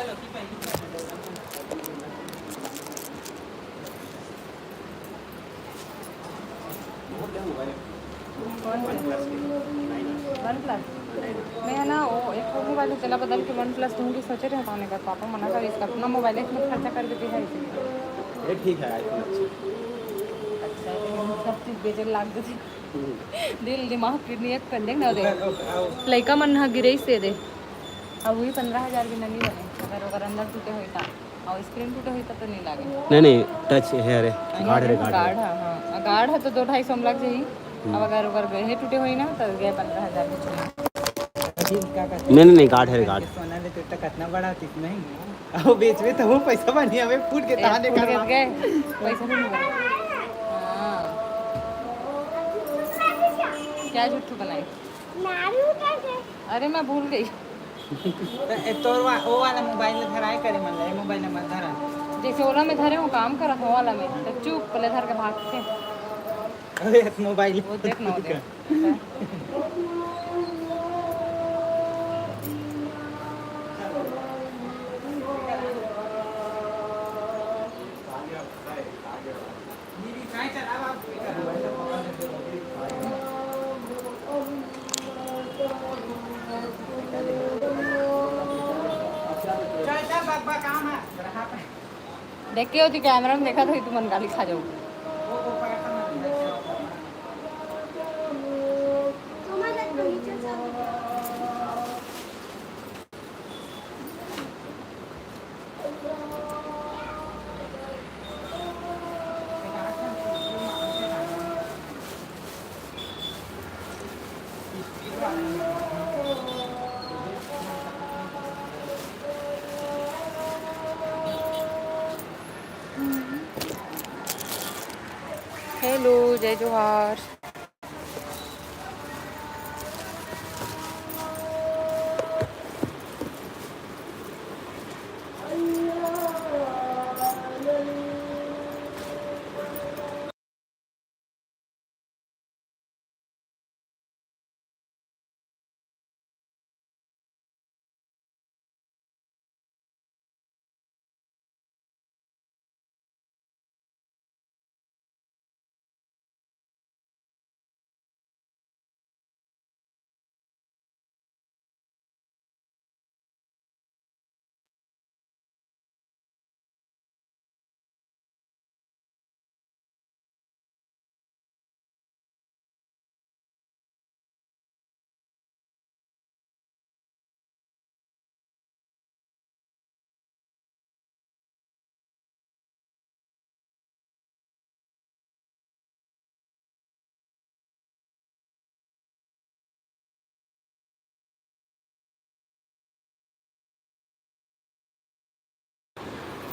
One plus मैं है ना वो एक और मोबाइल चला बदल के वन प्लस दूँगी सोचे रहे हटाने का पापा मना कर इसका अपना मोबाइल है इसमें खर्चा कर देती है ये ठीक है आईफोन अच्छा लेकिन सब चीज़ बेचे लाग देते दिल दिमाग किडनी एक कर देंगे दे लड़का मन हाँ गिरे से दे अब वही 15,000 भी नहीं बने अगर अगर अंदर टूटे हुई था और स्क्रीन टूटे हुई तो नहीं लागे नहीं टच है रे गार्ड है गार्ड है हाँ गार्ड है तो 2-250 में लग जाएगी अब अगर अगर गए टूटे हुई ना तो गए 15,000 में चुना नहीं गार्ड है गार्ड सोना ले तो कितना बड़ा थी नहीं आओ बेचवे तो वो पैसा बनी हमें फूट के ताने फूट कर गए पैसा नहीं मिला हाँ क्या जुट्ठू बनाई अरे मैं भूल गई तो वो वाला मोबाइल धराए करे मन ले मोबाइल नंबर धरा जैसे ओला में धरे वो काम कर हो वाला में तो चुप पहले धर के भागते अरे मोबाइल वो देख ना वो देख देख के होती कैमरा में देखा तो तू मन गाली खा जाओ हेलो जय जोहार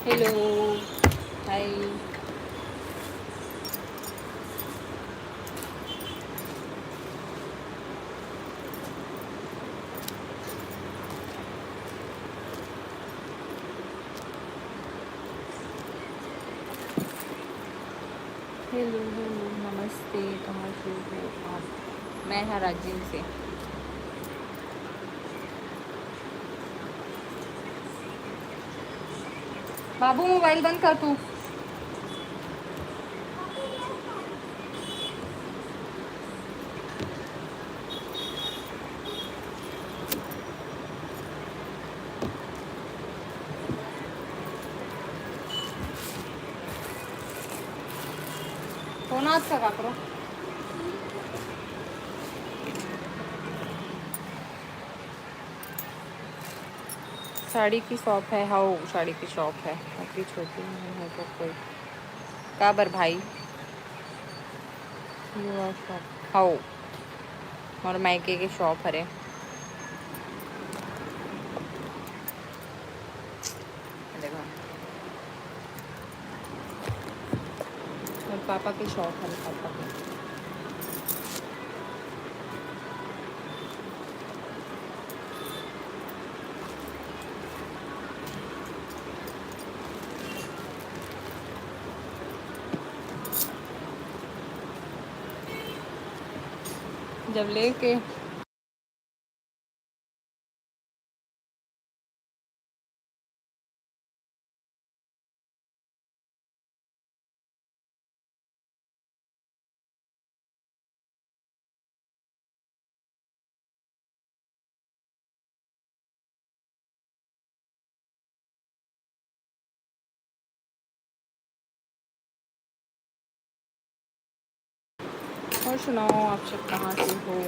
हेलो हाय हेलो हेलो नमस्ते कहाँ से हो आप मैं है राजीव से बाबू मोबाइल बंद कर तू फोन आज का करो साड़ी की शॉप है हाउ साड़ी की शॉप है काफ़ी छोटी है तो कोई काबर भाई युवा शॉप हाउ और मायके की शॉप है देखो और पापा की शॉप है पापा की जब लेके और सुनाओ, आप सब कहाँ से हो?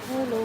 हेलो।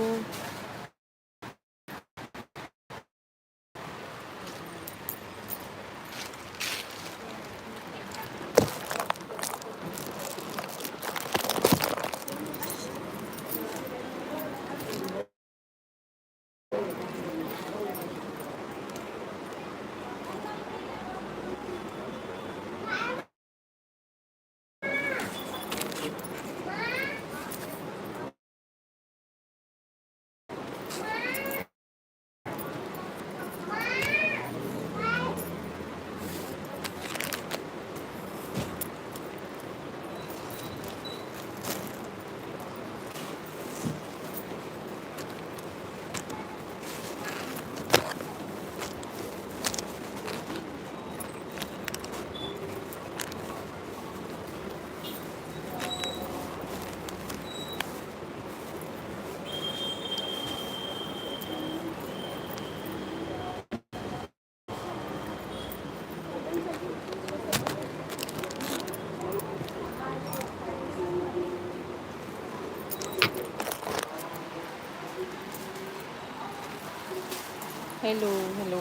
हेलो हेलो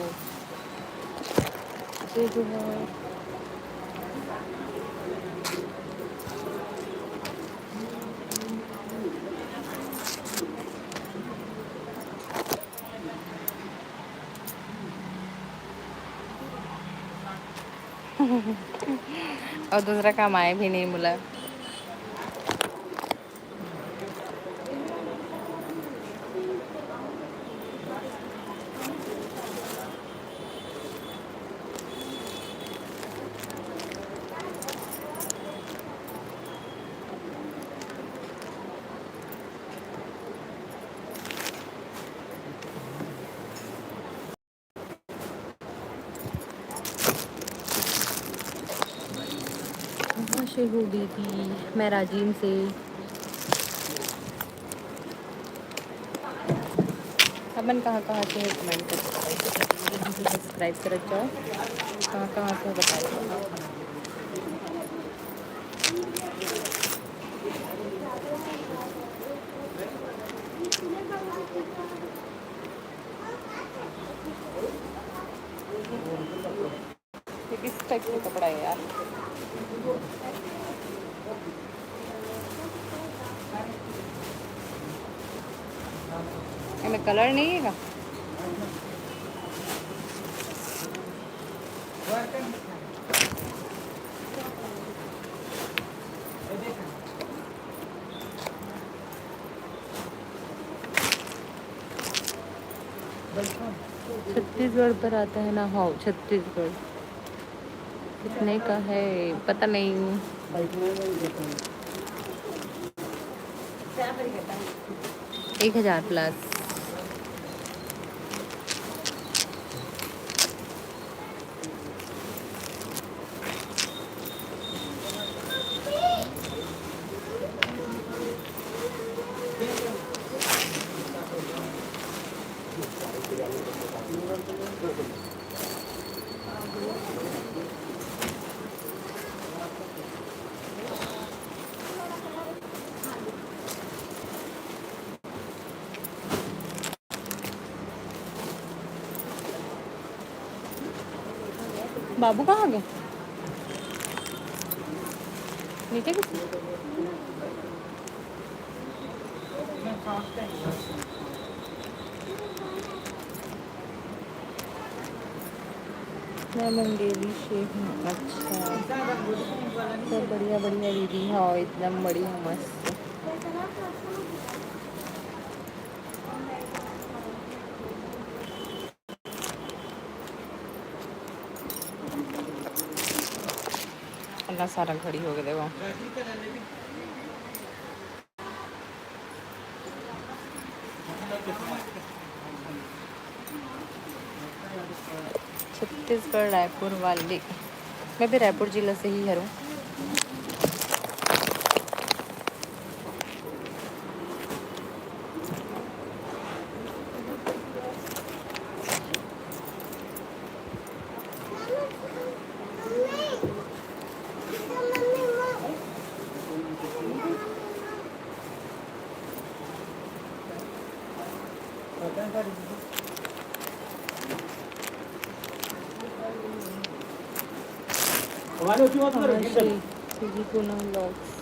ये जो है और दूसरा काम आए भी नहीं बोला। कहाँ से हो दीदी? मैं राजीव से। अपन कहाँ कहाँ से है कमेंट करके सब्सक्राइब कर जाओ। कहाँ कहाँ से बताइए। ये किस टाइप का कपड़ा है यार? इसमें कलर नहीं है का? छत्तीसगढ़ पर आता है ना? हाँ छत्तीसगढ़। कितने का है पता नहीं। 1000 प्लस। बाबू कहाँ गए? नीचे किसी? मैं मंगेली से हूँ। अच्छा तो बढ़िया बढ़िया दीदी। हाँ एकदम बढ़िया मस्त। अल्लाह सारा घड़ी हो गया देखो। छत्तीसगढ़ रायपुर वाली। मैं भी रायपुर जिला से ही हूँ।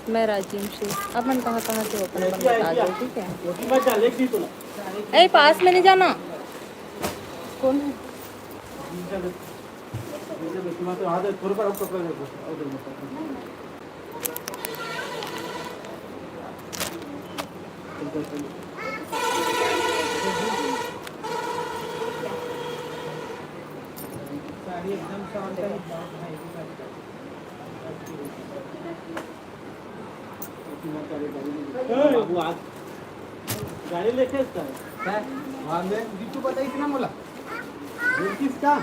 मैं राजीव से। अपन कहाँ कहाँ से अपन बता दो ठीक है। ए पास में नहीं जाना। कौन है? साड़ी एकदम शांत है। बाबू आज गाड़ी लेके इसका काय वांदे तू बताई ना मला किसका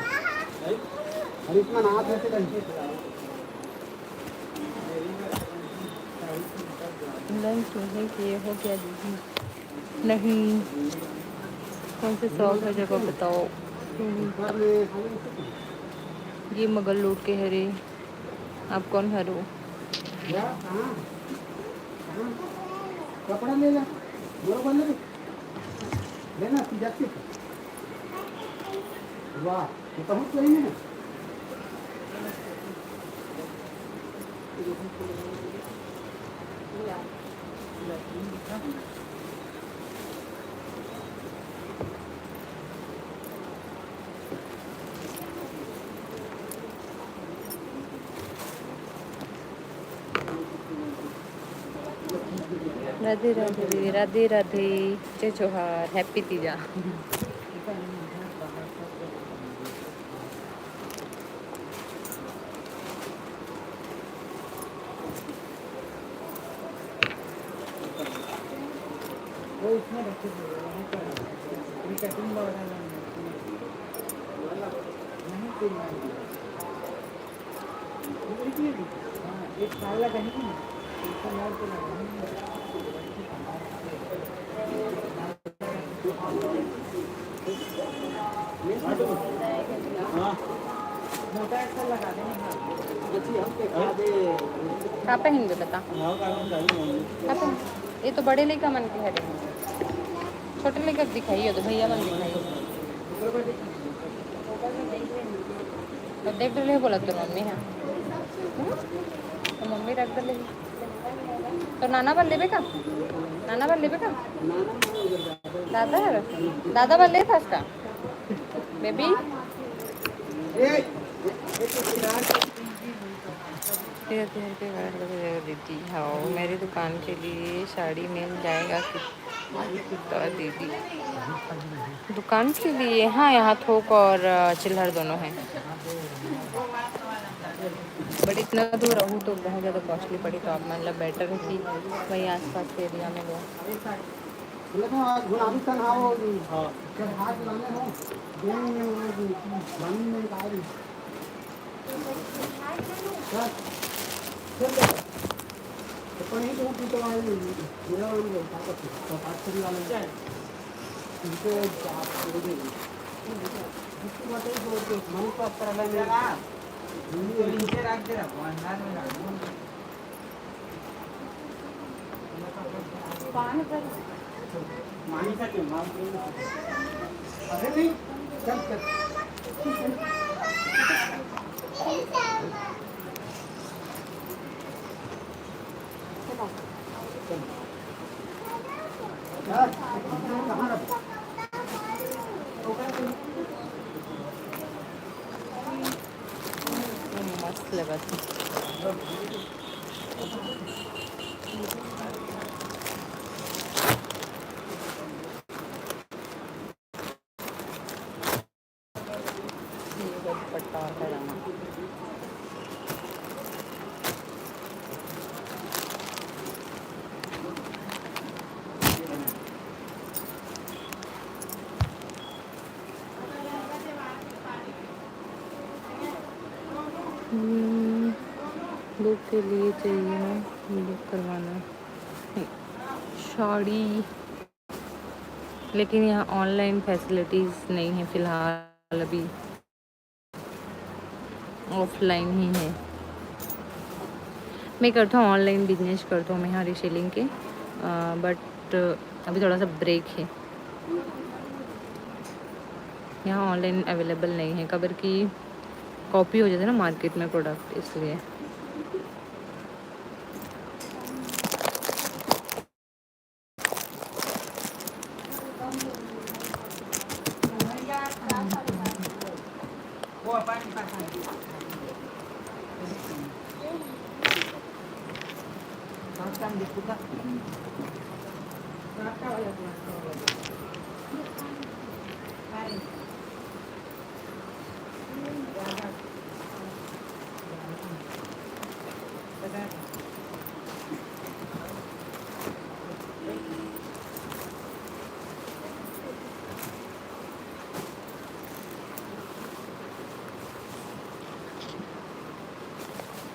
अरे इतना नाथ है लंच नहीं किए हो क्या दीदी? नहीं। कौन से शौक है जगह बताओ। ये मगल लूट के हरे। आप कौन हरू? कपड़ा ले ला बरोबर ले लेना जाती वाह ये तो बहुत सही है। राधे राधे राधे राधे, जय जोहार, हैप्पी तीजा। वो इसमें रखे थे ये कटिंग वगैरह नहीं कोई हाँ एक साल लगा नहीं मोटा ऐसा लगा देना कहाँ पे हिंदू बता, कहाँ पे? ये तो बड़े लेका मन के है, छोटे लेकर दिखाइए तो भैया मन दिखाइए। तो देख ले बोला तो मम्मी है, तो मम्मी रख दे। तो नाना बल लेबे का, नाना बल लेबे का, दादा दादा बल ले था उसका बेबी। दीदी हाँ मेरी दुकान के लिए साड़ी मिल जाएगा तो दीदी दुकान के लिए? हाँ यहाँ थोक और चिल्हर दोनों हैं, बट इतना दूर रहूँ तो बहुत ज़्यादा कॉस्टली पड़ी, तो आप मतलब बेटर है कि वही आसपास के एरिया में लो। गुलाबी सन हाँ वो हाँ जब हाथ लाने हो देंगे वो पानी में डाल तो पानी तो पीते वाले मेरा वाले बोलता है तो पाँच सौ वाले जाए इनको आप दे देंगे इसको बताइए जो तो मन को अच्छा लगा मेरा नीचे रख दे रहा अंदर में रख मानी का क्यों मार अरे नहीं चल चल कहाँ रख मस्त लगा था। दुपट्टा का जाना बुक के लिए चाहिए ना, बुक करवाना साड़ी, लेकिन यहाँ ऑनलाइन फैसिलिटीज़ नहीं है फ़िलहाल, अभी ऑफलाइन ही है। मैं करता हूँ ऑनलाइन बिजनेस करता हूँ मैं यहाँ रीसेलिंग के, बट अभी थोड़ा सा ब्रेक है, यहाँ ऑनलाइन अवेलेबल नहीं है, कबर की कॉपी हो जाता है ना मार्केट में प्रोडक्ट, इसलिए। वो पानी काम दिखता